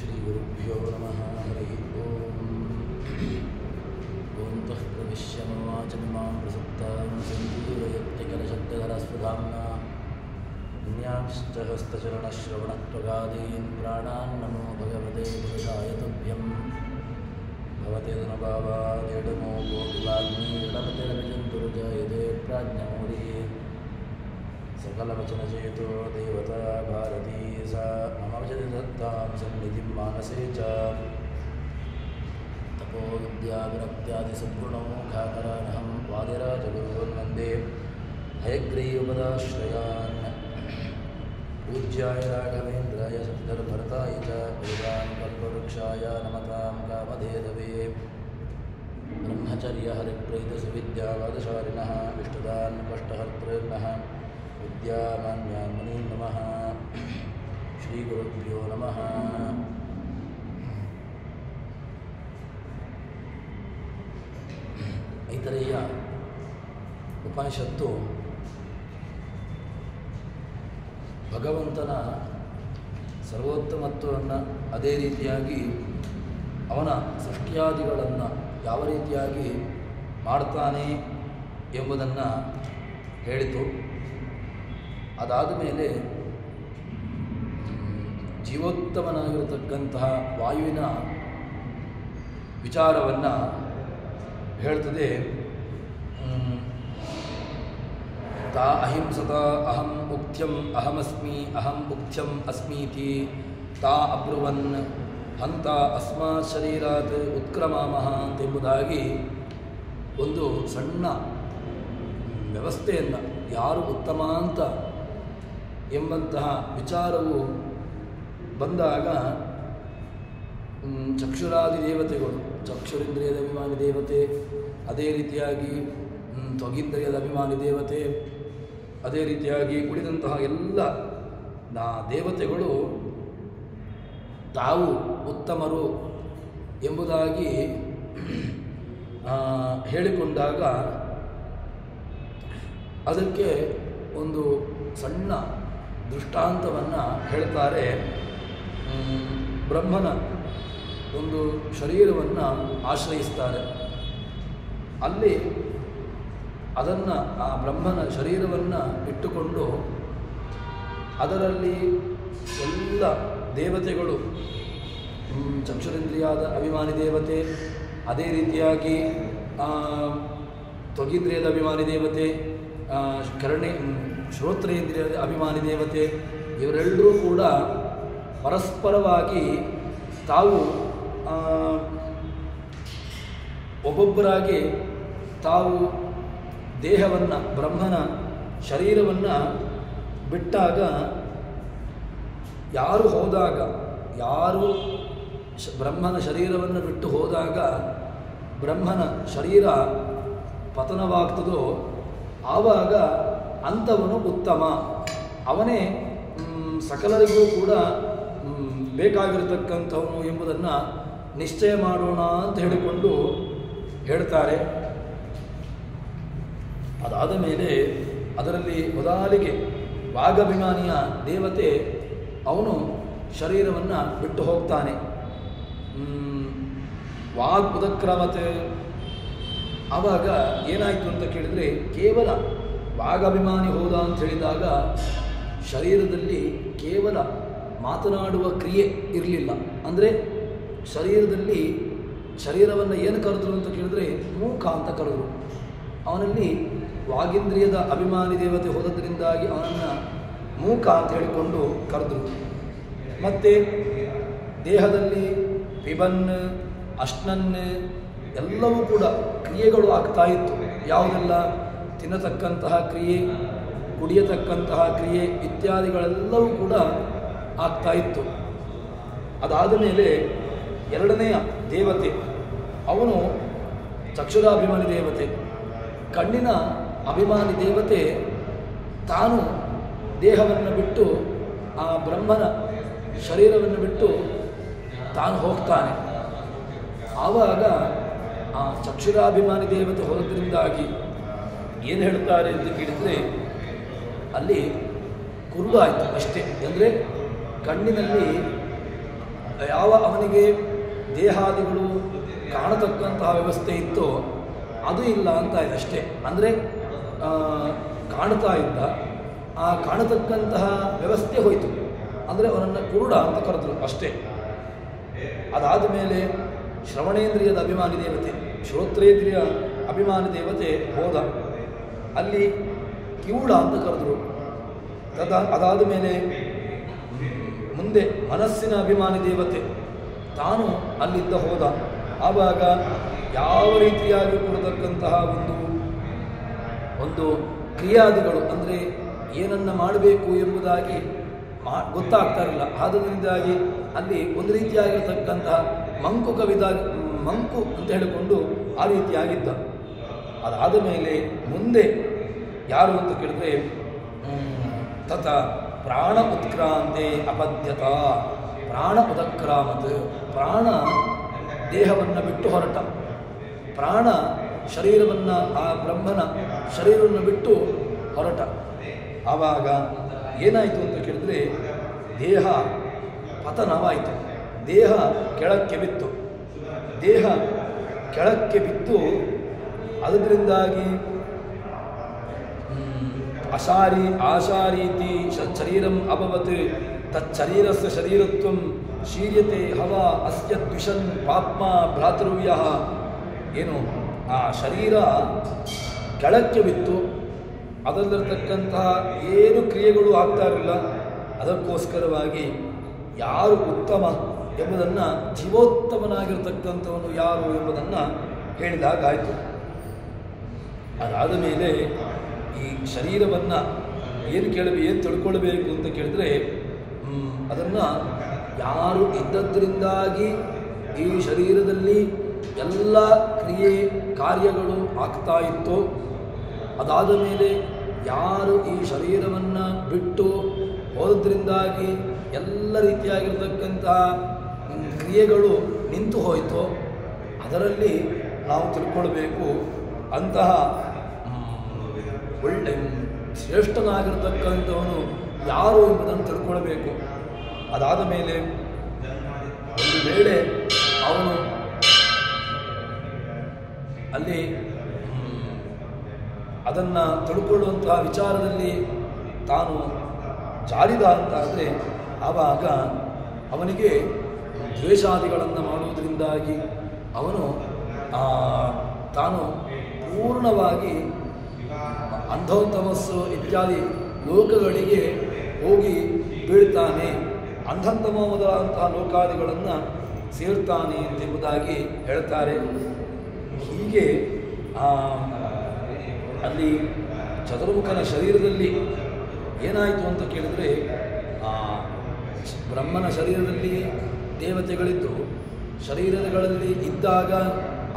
श्रीगुरुभ्यो नमः। हरिः ओं तः प्रविश्य मम वाचमिमां प्रसक्तां सञ्जीवयत्यखिलशब्दधरस्वधाम्ना अन्यांश्च हस्तचरणश्रवणत्वगादीन् प्राणान् नमो भगवते पुरुषाय तुभ्यं। भवते धनुभावादेडमो गोपिवाग्नीडमतिरविजन्तुर्जयते प्राज्ञमौलिः सकलवचनचेतो देवता भारती सा मम वचति दत्तां सन्निधिं मानसे च। तपो विद्याविरक्त्यादिसद्गुणौघाकरानहं वादिराजगुरुर्वन्दे हयग्रीवपदाश्रयान्। पूज्याय राघवेन्द्राय सत्धर्मरताय च वेदान् कल्पवृक्षाय नमतां कामधेनवे। ब्रह्मचर्यहरिप्रीतसुविद्यावादशालिनः इष्टदान् कष्टहर्तॄन्नः विद्यामान्यान् मुनीन् नमः। श्रीगुरुभ्यो नमः। ಐತರೇಯ ಉಪನಿಷತ್ತು ಭಗವಂತನ ಸರ್ವೋತ್ತಮತ್ವವನ್ನು ಅದೇ ರೀತಿಯಾಗಿ ಅವನ ಸೃಷ್ಟಿಯಾದಿಗಳನ್ನು ಯಾವ ರೀತಿಯಾಗಿ ಮಾಡ್ತಾನೆ ಎಂಬುದನ್ನು ಹೇಳಿತು. ಅದಾದ ಮೇಲೆ ಜೀವೋತ್ತಮನಾಗಿರತಕ್ಕಂತಹ ವಾಯುವಿನ ವಿಚಾರವನ್ನು ಹೇಳ್ತದೆ. ತಾ ಅಹಿಂಸತ ಅಹಂ ಉಕ್ತ್ಯಂ ಅಹಮಸ್ಮಿ ಅಹಂ ಉಕ್ತ್ಯಂ ಅಸ್ಮೀತಿ ತಾ ಅಬ್ರುವನ್ ಹಂತ ಅಸ್ಮಾತ್ ಶರೀರಾತ್ ಉತ್ಕ್ರಮಾಮಃ ಎಂಬುದಾಗಿ ಒಂದು ಸಣ್ಣ ವ್ಯವಸ್ಥೆಯನ್ನು, ಯಾರು ಉತ್ತಮ ಅಂತ ಎಂಬಂತಹ ವಿಚಾರವು ಬಂದಾಗ ಚಕ್ಷುರಾದಿ ದೇವತೆಗಳು, ಚಕ್ಷುರಿಂದ್ರಿಯದ ಅಭಿಮಾನಿ ದೇವತೆ, ಅದೇ ರೀತಿಯಾಗಿ ತ್ವಗೀಂದ್ರಿಯದ ಅಭಿಮಾನಿ ದೇವತೆ, ಅದೇ ರೀತಿಯಾಗಿ ಉಳಿದಂತಹ ಎಲ್ಲ ದೇವತೆಗಳು ತಾವು ಉತ್ತಮರು ಎಂಬುದಾಗಿ ಹೇಳಿಕೊಂಡಾಗ ಅದಕ್ಕೆ ಒಂದು ಸಣ್ಣ ದೃಷ್ಟಾಂತವನ್ನು ಹೇಳ್ತಾರೆ. ಬ್ರಹ್ಮನ ಒಂದು ಶರೀರವನ್ನು ಆಶ್ರಯಿಸ್ತಾರೆ. ಅಲ್ಲಿ ಅದನ್ನು, ಆ ಬ್ರಹ್ಮನ ಶರೀರವನ್ನು ಇಟ್ಟುಕೊಂಡು ಅದರಲ್ಲಿ ಎಲ್ಲ ದೇವತೆಗಳು, ಚಕ್ಷುರೇಂದ್ರಿಯದ ಅಭಿಮಾನಿ ದೇವತೆ, ಅದೇ ರೀತಿಯಾಗಿ ತ್ವಗೀಂದ್ರಿಯದ ಅಭಿಮಾನಿ ದೇವತೆ, ಶ್ರೋತ್ರೇಂದ್ರಿಯದ ಅಭಿಮಾನಿ ದೇವತೆ, ಇವರೆಲ್ಲರೂ ಕೂಡ ಪರಸ್ಪರವಾಗಿ ತಾವು ಒಬ್ಬೊಬ್ಬರಾಗಿ ತಾವು ದೇಹವನ್ನು, ಬ್ರಹ್ಮನ ಶರೀರವನ್ನು ಬಿಟ್ಟಾಗ, ಯಾರು ಹೋದಾಗ, ಯಾರು ಬ್ರಹ್ಮನ ಶರೀರವನ್ನು ಬಿಟ್ಟು ಹೋದಾಗ ಬ್ರಹ್ಮನ ಶರೀರ ಪತನವಾಗ್ತದೋ ಆವಾಗ ಅಂಥವನು ಉತ್ತಮ, ಅವನೇ ಸಕಲರಿಗೂ ಕೂಡ ಬೇಕಾಗಿರತಕ್ಕಂಥವನು ಎಂಬುದನ್ನು ನಿಶ್ಚಯ ಮಾಡೋಣ ಅಂತ ಹೇಳಿಕೊಂಡು ಹೇಳ್ತಾರೆ. ಅದಾದ ಮೇಲೆ ಅದರಲ್ಲಿ ಮೊದಲಿಗೆ ವಾಗಭಿಮಾನಿಯ ದೇವತೆ ಅವನು ಶರೀರವನ್ನು ಬಿಟ್ಟು ಹೋಗ್ತಾನೆ. ವಾಗ್ ಉದಕ್ರಮತೆ. ಆವಾಗ ಏನಾಯಿತು ಅಂತ ಕೇಳಿದರೆ, ಕೇವಲ ವಾಗಭಿಮಾನಿ ಹೋದ ಅಂತ ಹೇಳಿದಾಗ ಶರೀರದಲ್ಲಿ ಕೇವಲ ಮಾತನಾಡುವ ಕ್ರಿಯೆ ಇರಲಿಲ್ಲ. ಅಂದರೆ ಶರೀರವನ್ನು ಏನು ಕರೆದ್ರು ಅಂತ ಕೇಳಿದ್ರೆ ಮೂಕ ಅಂತ ಕರೆದರು. ಅವನಲ್ಲಿ ವಾಗೀಂದ್ರಿಯದ ಅಭಿಮಾನಿ ದೇವತೆ ಹೋದದ್ರಿಂದಾಗಿ ಅವನನ್ನು ಮೂಕ ಅಂತ ಹೇಳಿಕೊಂಡು ಕರೆದರು. ಮತ್ತು ದೇಹದಲ್ಲಿ ಪಿಬನ್, ಅಶ್ನನ್ ಎಲ್ಲವೂ ಕೂಡ ಕ್ರಿಯೆಗಳು ಆಗ್ತಾ ಇತ್ತು. ಯಾವುದೆಲ್ಲ? ತಿನ್ನತಕ್ಕಂತಹ ಕ್ರಿಯೆ, ಕುಡಿಯತಕ್ಕಂತಹ ಕ್ರಿಯೆ ಇತ್ಯಾದಿಗಳೆಲ್ಲವೂ ಕೂಡ ಆಗ್ತಾ ಇತ್ತು. ಅದಾದ ಮೇಲೆ ಎರಡನೆಯ ದೇವತೆ ಅವನು ಚಕ್ಷುರಾಭಿಮಾನಿ ದೇವತೆ. ಕಣ್ಣಿನ ಅಭಿಮಾನಿ ದೇವತೆ ತಾನು ದೇಹವನ್ನು ಬಿಟ್ಟು, ಆ ಬ್ರಹ್ಮನ ಶರೀರವನ್ನು ಬಿಟ್ಟು ತಾನು ಹೋಗ್ತಾನೆ. ಆವಾಗ ಆ ಚಕ್ಷುರಾಭಿಮಾನಿ ದೇವತೆ ಹೋದ್ರಿಂದಾಗಿ ಏನು ಹೇಳ್ತಾರೆ ಅಂತ ಕೇಳಿದರೆ, ಅಲ್ಲಿ ಕುರುಡು ಆಯಿತು ಅಷ್ಟೇ. ಅಂದರೆ ಕಣ್ಣಿನಲ್ಲಿ ಯಾವ ಅವನಿಗೆ ದೇಹಾದಿಗಳು ಕಾಣತಕ್ಕಂತಹ ವ್ಯವಸ್ಥೆ ಇತ್ತೋ ಅದು ಇಲ್ಲ ಅಂತ ಇದೆ ಅಷ್ಟೇ. ಅಂದರೆ ಕಾಣ್ತಾ ಇದ್ದ, ಆ ಕಾಣತಕ್ಕಂತಹ ವ್ಯವಸ್ಥೆ ಹೋಯಿತು, ಅಂದರೆ ಅವನನ್ನು ಕುರುಡ ಅಂತ ಕರೆದ್ರು ಅಷ್ಟೇ. ಅದಾದ ಮೇಲೆ ಶ್ರವಣೇಂದ್ರಿಯದ ಅಭಿಮಾನಿ ದೇವತೆ, ಶ್ರೋತ್ರೇಂದ್ರಿಯ ಅಭಿಮಾನಿ ದೇವತೆ ಹೋದ, ಅಲ್ಲಿ ಕಿವುಡ ಅಂತ ಕರೆದ್ರು. ಅದಾದ ಮೇಲೆ ಮುಂದೆ ಮನಸ್ಸಿನ ಅಭಿಮಾನಿ ದೇವತೆ ತಾನು ಅಲ್ಲಿಂದ ಹೋದ. ಆವಾಗ ಯಾವ ರೀತಿಯಾಗಿ ಕೊಡತಕ್ಕಂತಹ ಒಂದು ಕ್ರಿಯಾದಿಗಳು, ಅಂದರೆ ಏನನ್ನು ಮಾಡಬೇಕು ಎಂಬುದಾಗಿ ಗೊತ್ತಾಗ್ತಾ ಇರಲಿಲ್ಲ. ಆದ್ದರಿಂದಾಗಿ ಅಲ್ಲಿ ಒಂದು ರೀತಿಯಾಗಿರ್ತಕ್ಕಂತಹ ಮಂಕು ಅಂತ ಹೇಳಿಕೊಂಡು ಆ ರೀತಿಯಾಗಿದ್ದ. ಅದಾದ ಮೇಲೆ ಮುಂದೆ ಯಾರು ಅಂತ ಕೇಳಿದ್ರೆ ತತ ಪ್ರಾಣ ಉತ್ಕ್ರಾಂತೆ ಅಪದ್ಯತ, ಪ್ರಾಣ ಉದಕ್ರಾಮತ್, ಪ್ರಾಣ ದೇಹವನ್ನು ಬಿಟ್ಟು ಹೊರಟ, ಪ್ರಾಣ ಶರೀರವನ್ನು, ಆ ಬ್ರಹ್ಮನ ಶರೀರವನ್ನು ಬಿಟ್ಟು ಹೊರಟ. ಆವಾಗ ಏನಾಯಿತು ಅಂತ ಕೇಳಿದ್ರೆ ದೇಹ ಪತನವಾಯಿತು, ದೇಹ ಕೆಳಕ್ಕೆ ಬಿತ್ತು. ದೇಹ ಕೆಳಕ್ಕೆ ಬಿತ್ತು, ಅದರಿಂದಾಗಿ ಆಶಾರೀತಿ ಶರೀರಂ ಅಭವತ್ ತಚ್ಚರೀರಸ್ಯ ಶರೀರತ್ವಂ ಶೀರ್ಯತೆ ಹವ ಅಸ್ಯ ದ್ವಿಷನ್ ಪಾಪ್ಮ ಭ್ರಾತೃವ್ಯಃ. ಏನು ಆ ಶರೀರ ಕೆಳಕ್ಕೆ ಬಿತ್ತು, ಅದರಲ್ಲಿರ್ತಕ್ಕಂತಹ ಏನು ಕ್ರಿಯೆಗಳು ಆಗ್ತಾ ಇರಲಿಲ್ಲ. ಅದಕ್ಕೋಸ್ಕರವಾಗಿ ಯಾರು ಉತ್ತಮ ಎಂಬುದನ್ನು, ಜೀವೋತ್ತಮನಾಗಿರ್ತಕ್ಕಂಥವನು ಯಾರು ಎಂಬುದನ್ನು ಹೇಳಿದಾಗಾಯಿತು. ಅದಾದ ಮೇಲೆ ಈ ಶರೀರವನ್ನು ಏನು ತಿಳ್ಕೊಳ್ಬೇಕು ಅಂತ ಕೇಳಿದ್ರೆ, ಅದನ್ನು ಯಾರು ಇದ್ದದ್ರಿಂದಾಗಿ ಈ ಶರೀರದಲ್ಲಿ ಎಲ್ಲ ಕ್ರಿಯೆ ಕಾರ್ಯಗಳು ಆಗ್ತಾ ಇತ್ತೋ, ಅದಾದ ಮೇಲೆ ಯಾರು ಈ ಶರೀರವನ್ನು ಬಿಟ್ಟು ಹೋದ್ರಿಂದಾಗಿ ಎಲ್ಲ ರೀತಿಯಾಗಿರ್ತಕ್ಕಂತಹ ಕ್ರಿಯೆಗಳು ನಿಂತು ಹೋಯಿತೋ, ಅದರಲ್ಲಿ ನಾವು ತಿಳ್ಕೊಳ್ಬೇಕು. ಅಂತಹ ಒಳ್ಳೆ ಶ್ರೇಷ್ಠನಾಗಿರ್ತಕ್ಕಂಥವನು ಯಾರು ಎಂಬುದನ್ನು ತಿಳ್ಕೊಳ್ಬೇಕು. ಅದಾದ ಮೇಲೆ ಒಂದು ವೇಳೆ ಅವನು ಅಲ್ಲಿ ಅದನ್ನು ತಿಳ್ಕೊಳ್ಳುವಂತಹ ವಿಚಾರದಲ್ಲಿ ತಾನು ಜಾರಿದ ಅಂತಾದರೆ, ಆವಾಗ ಅವನಿಗೆ ದ್ವೇಷಾದಿಗಳನ್ನು ಮಾಡುವುದರಿಂದಾಗಿ ಅವನು ತಾನು ಪೂರ್ಣವಾಗಿ ಅಂಧೋತ್ತಮಸ್ಸು ಇತ್ಯಾದಿ ಲೋಕಗಳಿಗೆ ಹೋಗಿ ಬೀಳ್ತಾನೆ, ಅಂಧಂತಮ ಮೊದಲಾದಂತಹ ಲೋಕಾದಿಗಳನ್ನು ಸೇರ್ತಾನೆ ಎಂಬುದಾಗಿ ಹೇಳ್ತಾರೆ. ಹೀಗೆ ಅಲ್ಲಿ ಚತುರ್ಮುಖನ ಶರೀರದಲ್ಲಿ ಏನಾಯಿತು ಅಂತ ಕೇಳಿದರೆ, ಬ್ರಹ್ಮನ ಶರೀರದಲ್ಲಿ ದೇವತೆಗಳಿದ್ದು, ಶರೀರಗಳಲ್ಲಿ ಇದ್ದಾಗ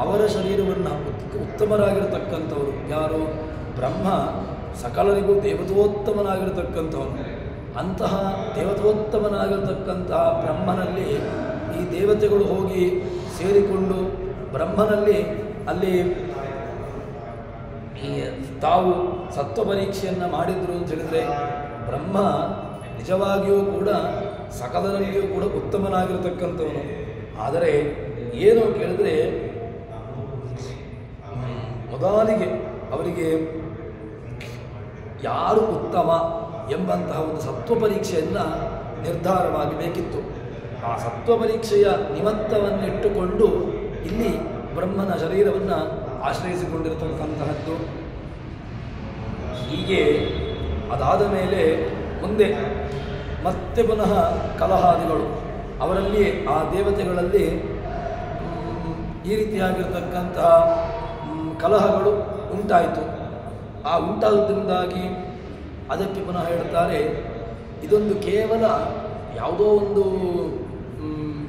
ಅವರ ಶರೀರವನ್ನು ಉತ್ತಮರಾಗಿರತಕ್ಕಂಥವರು ಯಾರು? ಬ್ರಹ್ಮ ಸಕಲರಿಗೂ ದೇವತೋತ್ತಮನಾಗಿರತಕ್ಕಂಥವನು. ಅಂತಹ ದೇವತೋತ್ತಮನಾಗಿರತಕ್ಕಂತಹ ಬ್ರಹ್ಮನಲ್ಲಿ ಈ ದೇವತೆಗಳು ಹೋಗಿ ಸೇರಿಕೊಂಡು ಬ್ರಹ್ಮನಲ್ಲಿ ಅಲ್ಲಿ ತಾವು ಸತ್ವ ಪರೀಕ್ಷೆಯನ್ನು ಮಾಡಿದರು ಅಂತ ಹೇಳಿದರೆ, ಬ್ರಹ್ಮ ನಿಜವಾಗಿಯೂ ಕೂಡ ಸಕಲರಲ್ಲಿಯೂ ಕೂಡ ಉತ್ತಮನಾಗಿರತಕ್ಕಂಥವನು. ಆದರೆ ಏನು ಕೇಳಿದರೆ, ಮೊದಲಿಗೆ ಅವರಿಗೆ ಯಾರು ಉತ್ತಮ ಎಂಬಂತಹ ಒಂದು ಸತ್ವ ಪರೀಕ್ಷೆಯನ್ನು ನಿರ್ಧಾರವಾಗಬೇಕಿತ್ತು. ಆ ಸತ್ವ ಪರೀಕ್ಷೆಯ ನಿಮಿತ್ತವನ್ನಿಟ್ಟುಕೊಂಡು ಇಲ್ಲಿ ಬ್ರಹ್ಮನ ಶರೀರವನ್ನು ಆಶ್ರಯಿಸಿಕೊಂಡಿರತಕ್ಕಂತಹದ್ದು. ಹೀಗೆ ಅದಾದ ಮೇಲೆ ಮುಂದೆ ಮತ್ತೆ ಪುನಃ ಕಲಹಾದಿಗಳು ಅವರಲ್ಲಿ, ಆ ದೇವತೆಗಳಲ್ಲಿ ಈ ರೀತಿಯಾಗಿರ್ತಕ್ಕಂತಹ ಕಲಹಗಳು ಉಂಟಾಯಿತು. ಆ ಉಂಟಾದುದರಿಂದಾಗಿ ಅದಕ್ಕೆ ಪುನಃ ಹೇಳ್ತಾರೆ, ಇದೊಂದು ಕೇವಲ ಯಾವುದೋ ಒಂದು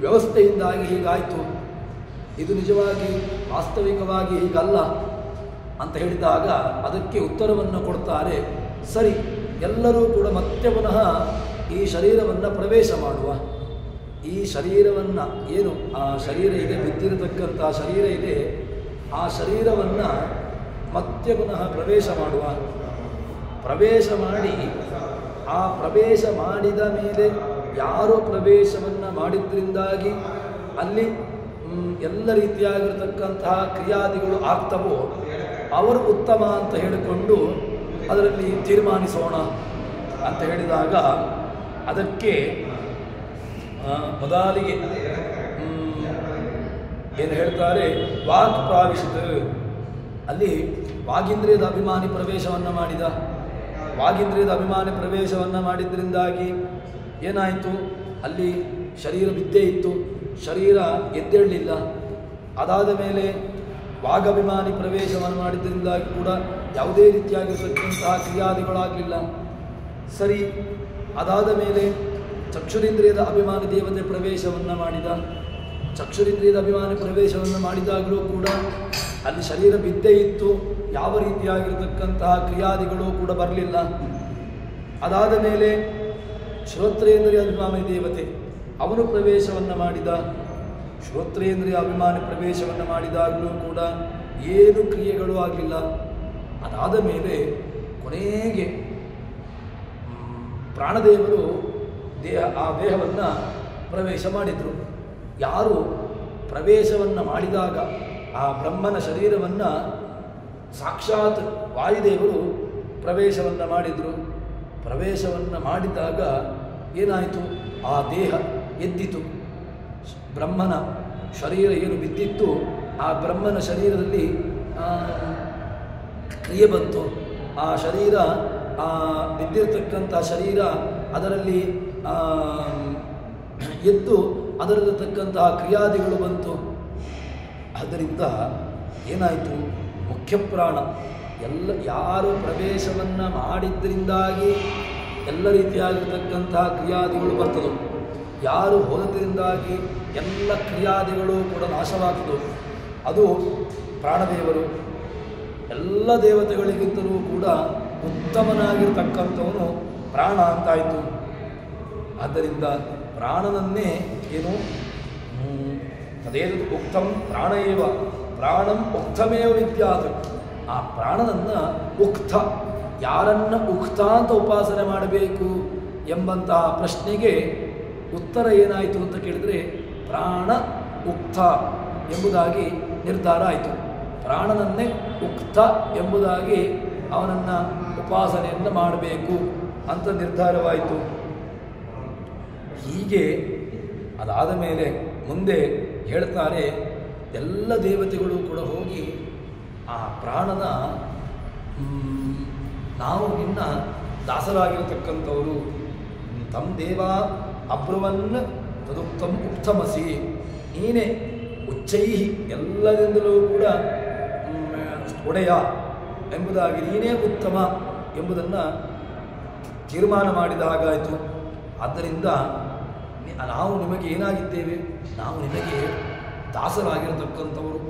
ವ್ಯವಸ್ಥೆಯಿಂದಾಗಿ ಹೀಗಾಯಿತು, ಇದು ನಿಜವಾಗಿ ವಾಸ್ತವಿಕವಾಗಿ ಹೀಗಲ್ಲ ಅಂತ ಹೇಳಿದಾಗ ಅದಕ್ಕೆ ಉತ್ತರವನ್ನು ಕೊಡ್ತಾರೆ. ಸರಿ, ಎಲ್ಲರೂ ಕೂಡ ಮತ್ತೆ ಪುನಃ ಈ ಶರೀರವನ್ನು ಪ್ರವೇಶ ಮಾಡುವ, ಈ ಶರೀರವನ್ನು ಏನು ಆ ಶರೀರ ಇದೆ, ಬಿದ್ದಿರತಕ್ಕಂಥ ಶರೀರ ಇದೆ, ಆ ಶರೀರವನ್ನು ಮತ್ತೆ ಪುನಃ ಪ್ರವೇಶ ಮಾಡುವ. ಪ್ರವೇಶ ಮಾಡಿ, ಆ ಪ್ರವೇಶ ಮಾಡಿದ ಮೇಲೆ ಯಾರು ಪ್ರವೇಶವನ್ನು ಮಾಡಿದ್ರಿಂದಾಗಿ ಅಲ್ಲಿ ಎಲ್ಲ ರೀತಿಯಾಗಿರತಕ್ಕಂತಹ ಕ್ರಿಯಾದಿಗಳು ಆಗ್ತವೋ ಅವರು ಉತ್ತಮ ಅಂತ ಹೇಳಿಕೊಂಡು ಅದರಲ್ಲಿ ತೀರ್ಮಾನಿಸೋಣ ಅಂತ ಹೇಳಿದಾಗ ಅದಕ್ಕೆ ಮೊದಲಿಗೆ ಏನು ಹೇಳ್ತಾರೆ, ವಾಕ್ ಪ್ರಾವಿಶಿತ, ಅಲ್ಲಿ ವಾಗೀಂದ್ರಿಯದ ಅಭಿಮಾನಿ ಪ್ರವೇಶವನ್ನು ಮಾಡಿದ. ವಾಗೀಂದ್ರಿಯದ ಅಭಿಮಾನಿ ಪ್ರವೇಶವನ್ನು ಮಾಡಿದ್ರಿಂದಾಗಿ ಏನಾಯಿತು, ಅಲ್ಲಿ ಶರೀರ ಬಿದ್ದೇ ಇತ್ತು, ಶರೀರ ಎದ್ದೇಳಲಿಲ್ಲ. ಅದಾದ ಮೇಲೆ ವಾಗಭಿಮಾನಿ ಪ್ರವೇಶವನ್ನು ಮಾಡಿದ್ರಿಂದಾಗಿ ಕೂಡ ಯಾವುದೇ ರೀತಿಯಾಗಿರತಕ್ಕಂತಹ ಕ್ರಿಯಾದಿಗಳಾಗಲಿಲ್ಲ. ಸರಿ, ಅದಾದ ಮೇಲೆ ಚಕ್ಷುರೇಂದ್ರಿಯದ ಅಭಿಮಾನಿ ದೇವತೆ ಪ್ರವೇಶವನ್ನು ಮಾಡಿದ. ಚಕ್ಷುರೇಂದ್ರಿಯದ ಅಭಿಮಾನಿ ಪ್ರವೇಶವನ್ನು ಮಾಡಿದಾಗಲೂ ಕೂಡ ಅಲ್ಲಿ ಶರೀರ ಬಿದ್ದೇ ಇತ್ತು, ಯಾವ ರೀತಿಯಾಗಿರತಕ್ಕಂತಹ ಕ್ರಿಯಾದಿಗಳು ಕೂಡ ಬರಲಿಲ್ಲ. ಅದಾದ ಮೇಲೆ ಶ್ರೋತ್ರೇಂದ್ರಿಯ ಅಭಿಮಾನಿ ದೇವತೆ ಅವನು ಪ್ರವೇಶವನ್ನು ಮಾಡಿದ. ಶ್ರೋತ್ರೇಂದ್ರಿಯ ಅಭಿಮಾನಿ ಪ್ರವೇಶವನ್ನು ಮಾಡಿದಾಗಲೂ ಕೂಡ ಏನು ಕ್ರಿಯೆಗಳು ಆಗಲಿಲ್ಲ. ಅದಾದ ಮೇಲೆ ಕೊನೆಗೆ ಪ್ರಾಣದೇವರು ಆ ದೇಹವನ್ನು ಪ್ರವೇಶ ಮಾಡಿದರು. ಯಾರು ಪ್ರವೇಶವನ್ನು ಮಾಡಿದಾಗ ಆ ಬ್ರಹ್ಮನ ಶರೀರವನ್ನು ಸಾಕ್ಷಾತ್ ವಾಯುದೇವರು ಪ್ರವೇಶವನ್ನು ಮಾಡಿದರು. ಪ್ರವೇಶವನ್ನು ಮಾಡಿದಾಗ ಏನಾಯಿತು, ಆ ದೇಹ ಎದ್ದಿತು. ಬ್ರಹ್ಮನ ಶರೀರ ಏನು ಬಿದ್ದಿತ್ತು, ಆ ಬ್ರಹ್ಮನ ಶರೀರದಲ್ಲಿ ಕ್ರಿಯೆ ಬಂತು. ಆ ಶರೀರ ಬಿದ್ದಿರತಕ್ಕಂಥ ಶರೀರ ಅದರಲ್ಲಿ ಎದ್ದು ಅದರಲ್ಲಿರತಕ್ಕಂತಹ ಕ್ರಿಯಾದಿಗಳು ಬಂತು. ಆದ್ದರಿಂದ ಏನಾಯಿತು, ಮುಖ್ಯ ಪ್ರಾಣ ಯಾರು ಪ್ರವೇಶವನ್ನು ಮಾಡಿದ್ದರಿಂದಾಗಿ ಎಲ್ಲ ರೀತಿಯಾಗಿರ್ತಕ್ಕಂತಹ ಕ್ರಿಯಾದಿಗಳು ಬರ್ತದೋ, ಯಾರು ಹೋದದ್ರಿಂದಾಗಿ ಎಲ್ಲ ಕ್ರಿಯಾದಿಗಳು ಕೂಡ ನಾಶವಾಗ್ತದೋ ಅದು ಪ್ರಾಣದೇವರು. ಎಲ್ಲ ದೇವತೆಗಳಿಗಿಂತಲೂ ಕೂಡ ಉತ್ತಮನಾಗಿರ್ತಕ್ಕಂಥವನು ಪ್ರಾಣ ಅಂತಾಯಿತು. ಆದ್ದರಿಂದ ಪ್ರಾಣನನ್ನೇ ಏನು ತದೇದು ಉಕ್ತಂ ಪ್ರಾಣೇವ ಪ್ರಾಣಂ ಉಕ್ತಮೇವ ವಿದ್ಯಾತ್. ಆ ಪ್ರಾಣನನ್ನು ಉಕ್ತ, ಯಾರನ್ನು ಉಕ್ತ ಅಂತ ಉಪಾಸನೆ ಮಾಡಬೇಕು ಎಂಬಂತಹ ಪ್ರಶ್ನೆಗೆ ಉತ್ತರ ಏನಾಯಿತು ಅಂತ ಕೇಳಿದರೆ ಪ್ರಾಣ ಉಕ್ತ ಎಂಬುದಾಗಿ ನಿರ್ಧಾರ ಆಯಿತು. ಪ್ರಾಣನನ್ನೇ ಉಕ್ತ ಎಂಬುದಾಗಿ ಅವನನ್ನು ಉಪಾಸನೆಯನ್ನು ಮಾಡಬೇಕು ಅಂತ ನಿರ್ಧಾರವಾಯಿತು. ಹೀಗೆ ಅದಾದ ಮೇಲೆ ಮುಂದೆ ಹೇಳ್ತಾರೆ, ಎಲ್ಲ ದೇವತೆಗಳು ಕೂಡ ಹೋಗಿ ಆ ಪ್ರಾಣನ ನಾವು ನಿನ್ನ ದಾಸರಾಗಿರತಕ್ಕಂಥವರು, ತಮ್ಮ ದೇವ ಅಬ್ರುವನ್ ತದುಕ್ತಂ ಉಕ್ತಮಸಿ, ನೀನೇ ಉಚ್ಚೈಹಿ ಎಲ್ಲದಿಂದಲೂ ಕೂಡ ಒಡೆಯ ಎಂಬುದಾಗಿ ನೀನೇ ಉತ್ತಮ ಎಂಬುದನ್ನು ತೀರ್ಮಾನ ಮಾಡಿದ ಹಾಗಾಯಿತು. ಆದ್ದರಿಂದ ನಾವು ನಿಮಗೆ ಏನಾಗಿದ್ದೇವೆ, ನಾವು ನಿಮಗೆ ದಾಸರಾಗಿರತಕ್ಕಂಥವರು,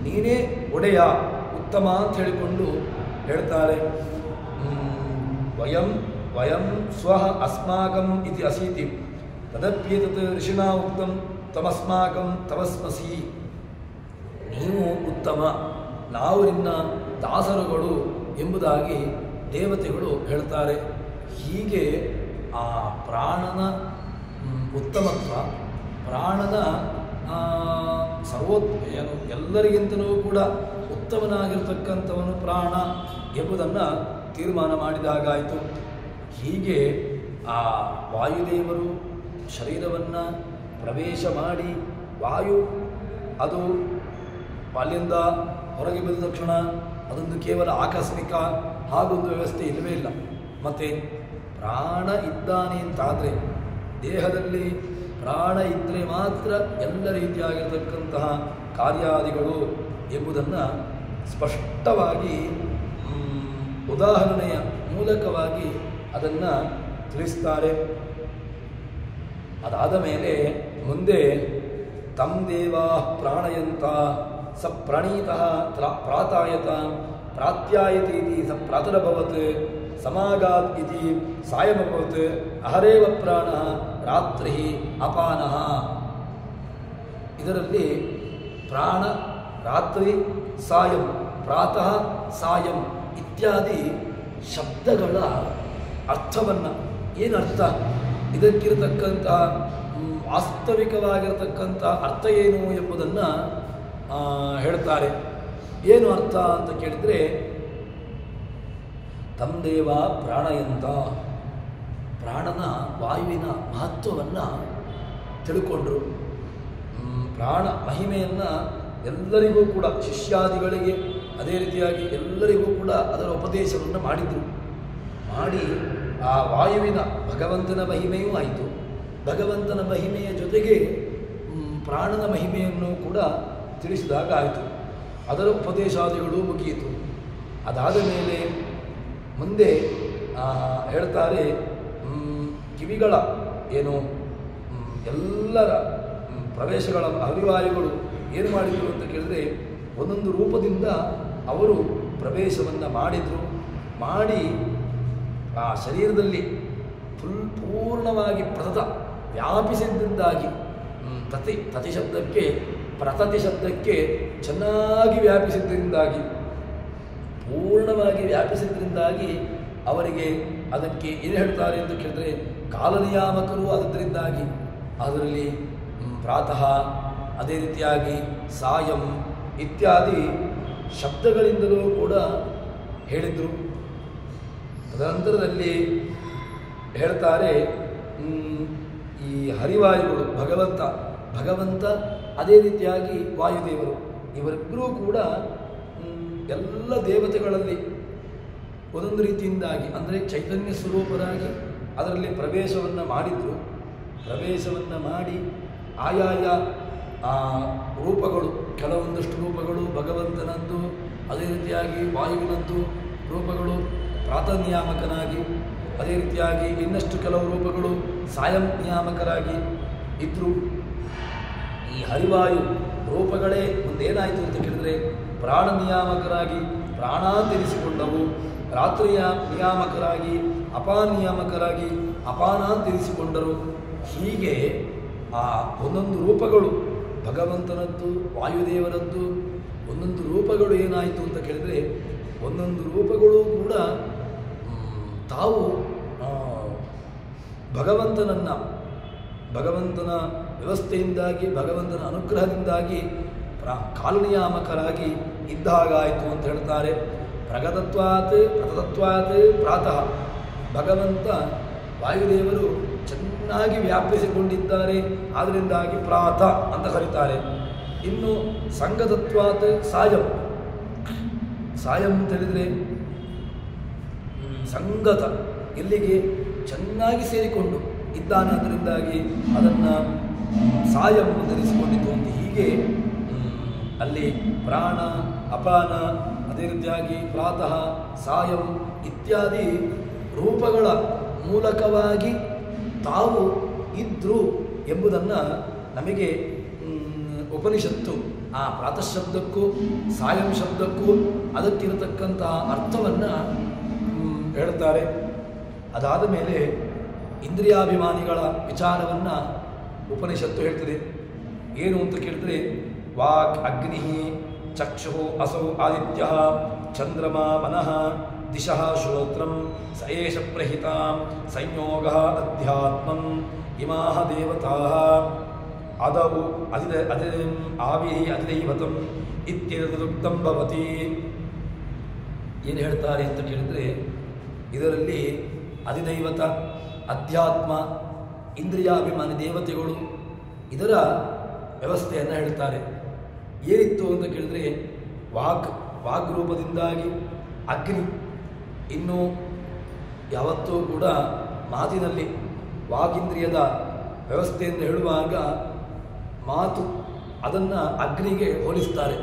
ನೀನೇ ಒಡೆಯ ಉತ್ತಮ ಅಂತ ಹೇಳಿಕೊಂಡು ಹೇಳ್ತಾರೆ. ವಯಂ ವಯಂ ಸ್ವಃ ಅಸ್ಮಾಕಂ ಇತಿ ಅಸೀತಿ ತದಪ್ಯೇತತ್ ಋಷಿಣಾ ಉಕ್ತಂ ತಮಸ್ಮಾಕಂ ತಮಸ್ಮಸಿ. ನೀವು ಉತ್ತಮ, ನಾವು ನಿನ್ನ ದಾಸರುಗಳು ಎಂಬುದಾಗಿ ದೇವತೆಗಳು ಹೇಳ್ತಾರೆ. ಹೀಗೆ ಆ ಪ್ರಾಣನ ಉತ್ತಮತ್ವ, ಪ್ರಾಣನ ಏನು ಎಲ್ಲರಿಗಿಂತಲೂ ಕೂಡ ಉತ್ತಮನಾಗಿರ್ತಕ್ಕಂಥವನು ಪ್ರಾಣ ಎಂಬುದನ್ನು ತೀರ್ಮಾನ ಮಾಡಿದಾಗಾಯಿತು. ಹೀಗೆ ಆ ವಾಯುದೇವರು ಶರೀರವನ್ನು ಪ್ರವೇಶ ಮಾಡಿ ವಾಯು ಅದು ಅಲ್ಲಿಂದ ಹೊರಗೆ ಬಂದ ತಕ್ಷಣ ಅದೊಂದು ಕೇವಲ ಆಕಸ್ಮಿಕ ಹಾಗೊಂದು ವ್ಯವಸ್ಥೆ ಇಲ್ಲವೇ ಇಲ್ಲ. ಮತ್ತು ಪ್ರಾಣ ಇದ್ದಾನೆ ಅಂತಾದರೆ, ದೇಹದಲ್ಲಿ ಪ್ರಾಣ ಇದ್ದರೆ ಮಾತ್ರ ಎಲ್ಲ ರೀತಿಯಾಗಿರತಕ್ಕಂತಹ ಕಾರ್ಯಾದಿಗಳು ಎಂಬುದನ್ನು ಸ್ಪಷ್ಟವಾಗಿ ಉದಾಹರಣೆಯ ಮೂಲಕವಾಗಿ ಅದನ್ನು ತಿಳಿಸ್ತಾರೆ. ಅದಾದ ಮೇಲೆ ಮುಂದೆ ತಂ ದೇವಾ ಪ್ರಾಣಯಂತ ಸ ಪ್ರಣೀತಃ ಪ್ರಾತಾಯತ ಪ್ರಾತ್ಯಾಯತೀತಿ ಸ ಪ್ರಾತರಭವತ್ ಸಮಾಗಾತ್ ಇತಿ ಸಾಯಮಭವತ್ ಅಹರೇವ ಪ್ರಾಣ ರಾತ್ರಿ ಅಪಾನಃ. ಇದರಲ್ಲಿ ಪ್ರಾಣ, ರಾತ್ರಿ, ಸಾಯಂ, ಪ್ರಾತಃ, ಸಾಯಂ ಇತ್ಯಾದಿ ಶಬ್ದಗಳ ಅರ್ಥವನ್ನು, ಏನರ್ಥ ಇದಕ್ಕಿರತಕ್ಕಂಥ ವಾಸ್ತವಿಕವಾಗಿರತಕ್ಕಂಥ ಅರ್ಥ ಏನು ಎಂಬುದನ್ನು ಹೇಳ್ತಾರೆ. ಏನು ಅರ್ಥ ಅಂತ ಕೇಳಿದರೆ, ತಂದೇವ ಪ್ರಾಣಯಂತ, ಪ್ರಾಣನ ವಾಯುವಿನ ಮಹತ್ವವನ್ನು ತಿಳ್ಕೊಂಡ್ರು. ಪ್ರಾಣ ಮಹಿಮೆಯನ್ನು ಎಲ್ಲರಿಗೂ ಕೂಡ, ಶಿಷ್ಯಾದಿಗಳಿಗೆ ಅದೇ ರೀತಿಯಾಗಿ ಎಲ್ಲರಿಗೂ ಕೂಡ ಅದರ ಉಪದೇಶವನ್ನು ಮಾಡಿದರು. ಮಾಡಿ ಆ ವಾಯುವಿನ ಭಗವಂತನ ಮಹಿಮೆಯೂ ಆಯಿತು. ಭಗವಂತನ ಮಹಿಮೆಯ ಜೊತೆಗೆ ಪ್ರಾಣನ ಮಹಿಮೆಯನ್ನು ಕೂಡ ತಿಳಿಸಿದಾಗ ಆಯಿತು. ಅದರ ಉಪದೇಶಾದಿಗಳು ಮುಗಿಯಿತು. ಅದಾದ ಮೇಲೆ ಮುಂದೆ ಹೇಳ್ತಾರೆ, ಕಿವಿಗಳ ಏನು ಎಲ್ಲರ ಪ್ರವೇಶಗಳ ಹರಿವಾಯುಗಳು ಏನು ಮಾಡಿದರು ಅಂತ ಕೇಳಿದ್ರೆ, ಒಂದೊಂದು ರೂಪದಿಂದ ಅವರು ಪ್ರವೇಶವನ್ನು ಮಾಡಿದರು. ಮಾಡಿ ಆ ಶರೀರದಲ್ಲಿ ಪೂರ್ಣವಾಗಿ ಪ್ರತತ ವ್ಯಾಪಿಸಿದ್ದರಿಂದಾಗಿ, ತತಿ ಶಬ್ದಕ್ಕೆ ಪ್ರತತಿ ಶಬ್ದಕ್ಕೆ ಚೆನ್ನಾಗಿ ವ್ಯಾಪಿಸಿದ್ದರಿಂದಾಗಿ, ಪೂರ್ಣವಾಗಿ ವ್ಯಾಪಿಸಿದ್ದರಿಂದಾಗಿ ಅವರಿಗೆ ಅದಕ್ಕೆ ಏನು ಹೇಳ್ತಾರೆ ಅಂತ ಕೇಳಿದ್ರೆ, ಕಾಲನಿಯಾಮಕರು ಆದದ್ದರಿಂದಾಗಿ ಅದರಲ್ಲಿ ಪ್ರಾತಃ, ಅದೇ ರೀತಿಯಾಗಿ ಸಾಯಂ ಇತ್ಯಾದಿ ಶಬ್ದಗಳಿಂದಲೂ ಕೂಡ ಹೇಳಿದರು. ತದನಂತರದಲ್ಲಿ ಹೇಳ್ತಾರೆ, ಈ ಹರಿವಾಯುಗಳು ಭಗವಂತ ಅದೇ ರೀತಿಯಾಗಿ ವಾಯುದೇವರು ಇವರಿಬ್ಬರೂ ಕೂಡ ಎಲ್ಲ ದೇವತೆಗಳಲ್ಲಿ ಒಂದೊಂದು ರೀತಿಯಿಂದಾಗಿ, ಅಂದರೆ ಚೈತನ್ಯ ಸ್ವರೂಪರಾಗಿ ಅದರಲ್ಲಿ ಪ್ರವೇಶವನ್ನು ಮಾಡಿದರು. ಪ್ರವೇಶವನ್ನು ಮಾಡಿ ಆಯಾಯ ರೂಪಗಳು, ಕೆಲವೊಂದಷ್ಟು ರೂಪಗಳು ಭಗವಂತನದ್ದು, ಅದೇ ರೀತಿಯಾಗಿ ವಾಯುವಿನದ್ದು ರೂಪಗಳು ಪ್ರಾತಃನಿಯಾಮಕನಾಗಿ, ಅದೇ ರೀತಿಯಾಗಿ ಇನ್ನಷ್ಟು ಕೆಲವು ರೂಪಗಳು ಸಾಯಂ ನಿಯಾಮಕರಾಗಿ ಇದ್ದರು. ಈ ಹರಿವಾಯು ರೂಪಗಳೇ ಮುಂದೇನಾಯಿತು ಅಂತ ಕೇಳಿದರೆ, ಪ್ರಾಣ ನಿಯಾಮಕರಾಗಿ ಪ್ರಾಣಾಂತರಿಸಿಕೊಂಡವು, ರಾತ್ರಿಯ ನಿಯಾಮಕರಾಗಿ ಅಪಾನಿಯಾಮಕರಾಗಿ ಅಪಾನಾಂತರಿಸಿಕೊಂಡರು. ಹೀಗೆ ಆ ಒಂದೊಂದು ರೂಪಗಳು ಭಗವಂತನದ್ದು, ವಾಯುದೇವರದ್ದು ಒಂದೊಂದು ರೂಪಗಳು ಏನಾಯಿತು ಅಂತ ಕೇಳಿದರೆ, ಒಂದೊಂದು ರೂಪಗಳು ಕೂಡ ತಾವು ಭಗವಂತನ ವ್ಯವಸ್ಥೆಯಿಂದಾಗಿ, ಭಗವಂತನ ಅನುಗ್ರಹದಿಂದಾಗಿ ಕಾಲನಿಯಾಮಕರಾಗಿ ಇದ್ದ ಹಾಗಾಯಿತು ಅಂತ ಹೇಳ್ತಾರೆ. ಪ್ರಗತತ್ವಾತ್ ಪ್ರತತತ್ವಾತ್ ಪ್ರಾತಃ, ಭಗವಂತ ವಾಯುದೇವರು ಚೆನ್ನಾಗಿ ವ್ಯಾಪಿಸಿಕೊಂಡಿದ್ದಾರೆ, ಆದ್ದರಿಂದಾಗಿ ಪ್ರಾತ ಅಂತ ಕರೀತಾರೆ. ಇನ್ನು ಸಂಗತತ್ವಾತ್ ಸಾಯಂ ಅಂತ ಹೇಳಿದರೆ ಸಂಗತ, ಎಲ್ಲಿಗೆ ಚೆನ್ನಾಗಿ ಸೇರಿಕೊಂಡು ಇದ್ದಾನೆ, ಅದರಿಂದಾಗಿ ಅದನ್ನು ಸಾಯಂ ಧರಿಸಿಕೊಂಡಿತು ಅಂತ. ಹೀಗೆ ಅಲ್ಲಿ ಪ್ರಾಣ, ಅಪಾನ, ಅದೇ ರೀತಿಯಾಗಿ ಪ್ರಾತಃ, ಸಾಯಂ ಇತ್ಯಾದಿ ರೂಪಗಳ ಮೂಲಕವಾಗಿ ತಾವು ಇದ್ರು ಎಂಬುದನ್ನು ನಮಗೆ ಉಪನಿಷತ್ತು ಆ ಪ್ರಾತಃ ಶಬ್ದಕ್ಕೂ ಸಾಯಂ ಶಬ್ದಕ್ಕೂ ಅದಕ್ಕಿರತಕ್ಕಂತಹ ಅರ್ಥವನ್ನು ಹೇಳ್ತಾರೆ. ಅದಾದ ಮೇಲೆ ಇಂದ್ರಿಯಾಭಿಮಾನಿಗಳ ವಿಚಾರವನ್ನು ಉಪನಿಷತ್ತು ಹೇಳ್ತದೆ. ಏನು ಅಂತ ಕೇಳಿದ್ರೆ, ವಾಕ್ ಅಗ್ನಿ, ಚಕ್ಷು ಅಸೌ ಆದಿತ್ಯ, ಚಂದ್ರಮಾ ಮನಃ, ದಿಶಃ ಶ್ರೋತ್ರಂ, ಸ ಏಷ ಪ್ರಹಿತಾಂ ಸಂಯೋಗ ಅಧ್ಯಾತ್ಮಂ, ಇಮಾಹ ದೇವತಾಃ ಅದವು ಆವಿಹಿ ಅಧಿದೈವತಂ ಇತ್ಯದುಕ್ತಂ ಭವತಿ. ಏನು ಹೇಳ್ತಾರೆ ಅಂತ ಕೇಳಿದರೆ, ಇದರಲ್ಲಿ ಅಧಿದೈವತ, ಅಧ್ಯಾತ್ಮ, ಇಂದ್ರಿಯಾಭಿಮಾನಿ ದೇವತೆಗಳು ಇದರ ವ್ಯವಸ್ಥೆಯನ್ನು ಹೇಳ್ತಾರೆ. ಏನಿತ್ತು ಅಂತ ಕೇಳಿದರೆ, ವಾಗ್ರೂಪದಿಂದಾಗಿ ಅಗ್ನಿ, ಇನ್ನು ಯಾವತ್ತೂ ಕೂಡ ಮಾತಿನಲ್ಲಿ ವಾಗೀಂದ್ರಿಯದ ವ್ಯವಸ್ಥೆಯನ್ನು ಹೇಳುವಾಗ ಮಾತು ಅದನ್ನು ಅಗ್ನಿಗೆ ಹೋಲಿಸ್ತಾರೆ.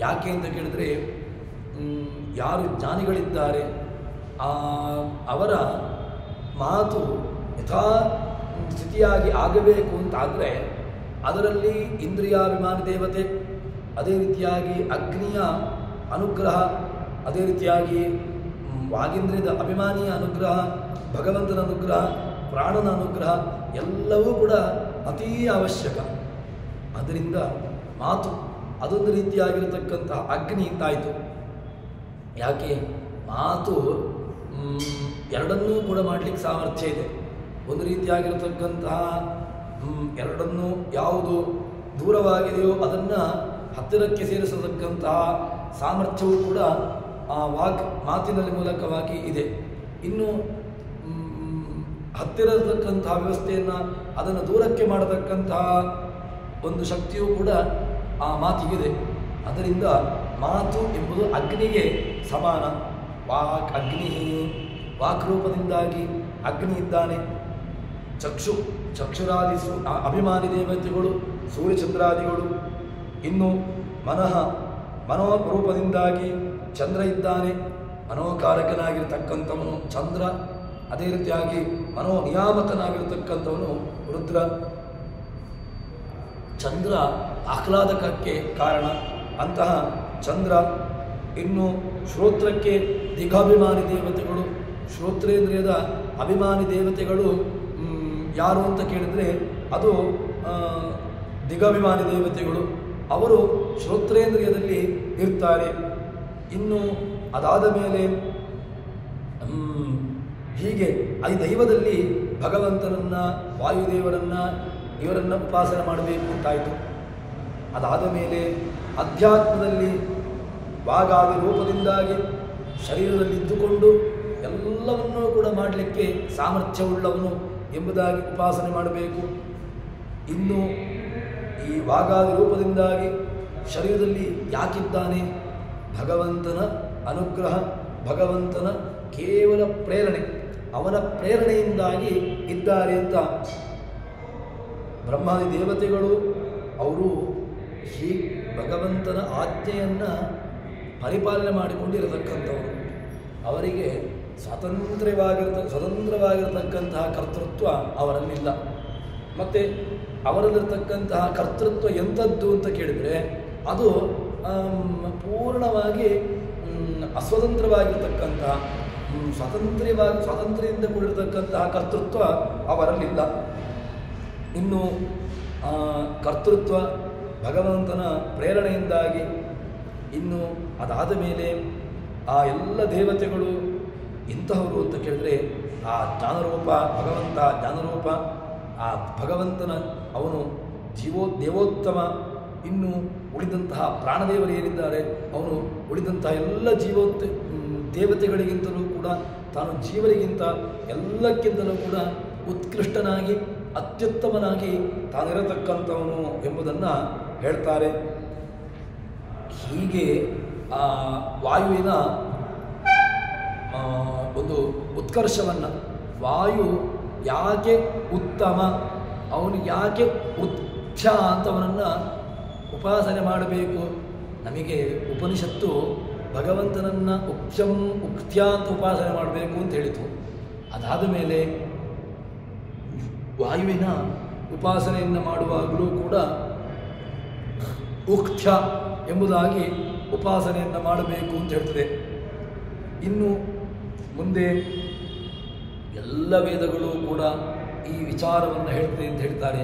ಯಾಕೆ ಅಂತ ಕೇಳಿದರೆ, ಯಾರು ಜ್ಞಾನಿಗಳಿದ್ದಾರೆ ಅವರ ಮಾತು ಯಥಾ ಸ್ಥಿತಿಯಾಗಿ ಆಗಬೇಕು ಅಂತಾದರೆ ಅದರಲ್ಲಿ ಇಂದ್ರಿಯಾಭಿಮಾನಿ ದೇವತೆ, ಅದೇ ರೀತಿಯಾಗಿ ಅಗ್ನಿಯ ಅನುಗ್ರಹ, ಅದೇ ರೀತಿಯಾಗಿ ವಾಗೀಂದ್ರಿಯದ ಅಭಿಮಾನಿಯ ಅನುಗ್ರಹ, ಭಗವಂತನ ಅನುಗ್ರಹ, ಪ್ರಾಣನ ಅನುಗ್ರಹ ಎಲ್ಲವೂ ಕೂಡ ಅತೀ ಅವಶ್ಯಕ. ಅದರಿಂದ ಮಾತು ಅದೊಂದು ರೀತಿಯಾಗಿರತಕ್ಕಂತಹ ಅಗ್ನಿ ಅಂತಾಯಿತು. ಯಾಕೆ ಮಾತು ಎರಡನ್ನೂ ಕೂಡ ಮಾಡಲಿಕ್ಕೆ ಸಾಮರ್ಥ್ಯ ಇದೆ. ಒಂದು ರೀತಿಯಾಗಿರತಕ್ಕಂತಹ ಎರಡನ್ನೂ ಯಾವುದು ದೂರವಾಗಿದೆಯೋ ಅದನ್ನು ಹತ್ತಿರಕ್ಕೆ ಸೇರಿಸತಕ್ಕಂತಹ ಸಾಮರ್ಥ್ಯವೂ ಕೂಡ ಆ ಮಾತಿನಲ್ಲಿ ಮೂಲಕವಾಗಿ ಇದೆ. ಇನ್ನು ಹತ್ತಿರ ಇರತಕ್ಕಂತಹ ವ್ಯವಸ್ಥೆಯನ್ನು ಅದನ್ನು ದೂರಕ್ಕೆ ಮಾಡತಕ್ಕಂತಹ ಒಂದು ಶಕ್ತಿಯೂ ಕೂಡ ಆ ಮಾತಿಗಿದೆ. ಅದರಿಂದ ಮಾತು ಎಂಬುದು ಅಗ್ನಿಗೆ ಸಮಾನ. ವಾಕ್ ಅಗ್ನಿ, ವಾಕ್ ರೂಪದಿಂದಾಗಿ ಅಗ್ನಿ ಇದ್ದಾನೆ. ಚಕ್ಷುರಾದಿ ಅಭಿಮಾನಿ ದೇವತೆಗಳು ಸೂರ್ಯಚಂದ್ರಾದಿಗಳು. ಇನ್ನು ಮನೋರೂಪದಿಂದಾಗಿ ಚಂದ್ರ ಇದ್ದಾನೆ, ಮನೋಕಾರಕನಾಗಿರ್ತಕ್ಕಂಥವನು ಚಂದ್ರ. ಅದೇ ರೀತಿಯಾಗಿ ಮನೋನಿಯಾಮಕನಾಗಿರ್ತಕ್ಕಂಥವನು ರುದ್ರ. ಚಂದ್ರ ಆಹ್ಲಾದಕಕ್ಕೆ ಕಾರಣ, ಅಂತಹ ಚಂದ್ರ. ಇನ್ನು ಶ್ರೋತ್ರಕ್ಕೆ ದಿಗಾಭಿಮಾನಿ ದೇವತೆಗಳು, ಶ್ರೋತ್ರೇಂದ್ರಿಯದ ಅಭಿಮಾನಿ ದೇವತೆಗಳು ಯಾರು ಅಂತ ಕೇಳಿದರೆ ಅದು ದಿಗಾಭಿಮಾನಿ ದೇವತೆಗಳು. ಅವರು ಶ್ರೋತ್ರೇಂದ್ರಿಯದಲ್ಲಿ ಇರ್ತಾರೆ. ಇನ್ನು ಅದಾದ ಮೇಲೆ ಹೀಗೆ ದೈವದಲ್ಲಿ ಭಗವಂತನನ್ನು, ವಾಯುದೇವರನ್ನು, ಇವರನ್ನು ಉಪಾಸನೆ ಮಾಡಬೇಕು ಅಂತಾಯಿತು. ಅದಾದ ಮೇಲೆ ಅಧ್ಯಾತ್ಮದಲ್ಲಿ ವಾಗಾದಿ ರೂಪದಿಂದಾಗಿ ಶರೀರದಲ್ಲಿ ಇದ್ದುಕೊಂಡು ಎಲ್ಲವನ್ನೂ ಕೂಡ ಮಾಡಲಿಕ್ಕೆ ಸಾಮರ್ಥ್ಯವುಳ್ಳವನು ಎಂಬುದಾಗಿ ಉಪಾಸನೆ ಮಾಡಬೇಕು. ಇನ್ನು ಈ ವಾಗಾದಿ ರೂಪದಿಂದಾಗಿ ಶರೀರದಲ್ಲಿ ಯಾಕಿದ್ದಾನೆ? ಭಗವಂತನ ಅನುಗ್ರಹ, ಭಗವಂತನ ಕೇವಲ ಪ್ರೇರಣೆ, ಅವನ ಪ್ರೇರಣೆಯಿಂದಾಗಿ ಇದ್ದಾರೆ ಅಂತ ಬ್ರಹ್ಮಾದಿ ದೇವತೆಗಳು ಅವರು ಭಗವಂತನ ಆಜ್ಞೆಯನ್ನು ಪರಿಪಾಲನೆ ಮಾಡಿಕೊಂಡಿರತಕ್ಕಂಥವರು. ಅವರಿಗೆ ಸ್ವತಂತ್ರವಾಗಿರತಕ್ಕಂತಹ ಕರ್ತೃತ್ವ ಅವರಲ್ಲಿಲ್ಲ. ಮತ್ತು ಅವರಲ್ಲಿರ್ತಕ್ಕಂತಹ ಕರ್ತೃತ್ವ ಎಂಥದ್ದು ಅಂತ ಕೇಳಿದರೆ ಅದು ಪೂರ್ಣವಾಗಿ ಅಸ್ವತಂತ್ರವಾಗಿರ್ತಕ್ಕಂತಹ ಸ್ವಾತಂತ್ರ್ಯದಿಂದ ಕೂಡಿರತಕ್ಕಂತಹ ಕರ್ತೃತ್ವ ಅವರಲ್ಲಿಲ್ಲ. ಇನ್ನು ಕರ್ತೃತ್ವ ಭಗವಂತನ ಪ್ರೇರಣೆಯಿಂದಾಗಿ. ಇನ್ನು ಅದಾದ ಮೇಲೆ ಆ ಎಲ್ಲ ದೇವತೆಗಳು ಇಂತಹವರು ಅಂತ ಕೇಳಿದರೆ ಆ ಜ್ಞಾನರೂಪ ಭಗವಂತ, ಜ್ಞಾನರೂಪ ಆ ಭಗವಂತನ ಅವನು ದೇವೋತ್ತಮ. ಇನ್ನು ಉಳಿದಂತಹ ಪ್ರಾಣದೇವರು ಏನಿದ್ದಾರೆ ಅವನು ಉಳಿದಂತಹ ಎಲ್ಲ ದೇವತೆಗಳಿಗಿಂತಲೂ ಕೂಡ ತಾನು ಜೀವರಿಗಿಂತ ಎಲ್ಲಕ್ಕಿಂತಲೂ ಕೂಡ ಉತ್ಕೃಷ್ಟನಾಗಿ ಅತ್ಯುತ್ತಮನಾಗಿ ತಾನಿರತಕ್ಕಂಥವನು ಎಂಬುದನ್ನು ಹೇಳ್ತಾರೆ. ಹೀಗೆ ಆ ವಾಯುವಿನ ಒಂದು ಉತ್ಕರ್ಷವನ್ನು, ವಾಯು ಯಾಕೆ ಉತ್ತಮ, ಅವನು ಯಾಕೆ ಉತ್ಥ್ಯ ಅಂತವನನ್ನು ಉಪಾಸನೆ ಮಾಡಬೇಕು. ನಮಗೆ ಉಪನಿಷತ್ತು ಭಗವಂತನನ್ನು ಉಕ್ತ್ಯ ಅಂತ ಉಪಾಸನೆ ಮಾಡಬೇಕು ಅಂತ ಹೇಳಿತು. ಅದಾದ ಮೇಲೆ ವಾಯುವಿನ ಉಪಾಸನೆಯನ್ನು ಮಾಡುವಾಗಲೂ ಕೂಡ ಉಕ್ತ್ಯ ಎಂಬುದಾಗಿ ಉಪಾಸನೆಯನ್ನು ಮಾಡಬೇಕು ಅಂತ ಹೇಳ್ತದೆ. ಇನ್ನು ಮುಂದೆ ಎಲ್ಲ ವೇದಗಳು ಕೂಡ ಈ ವಿಚಾರವನ್ನು ಹೇಳ್ತದೆ ಅಂತ ಹೇಳ್ತಾರೆ.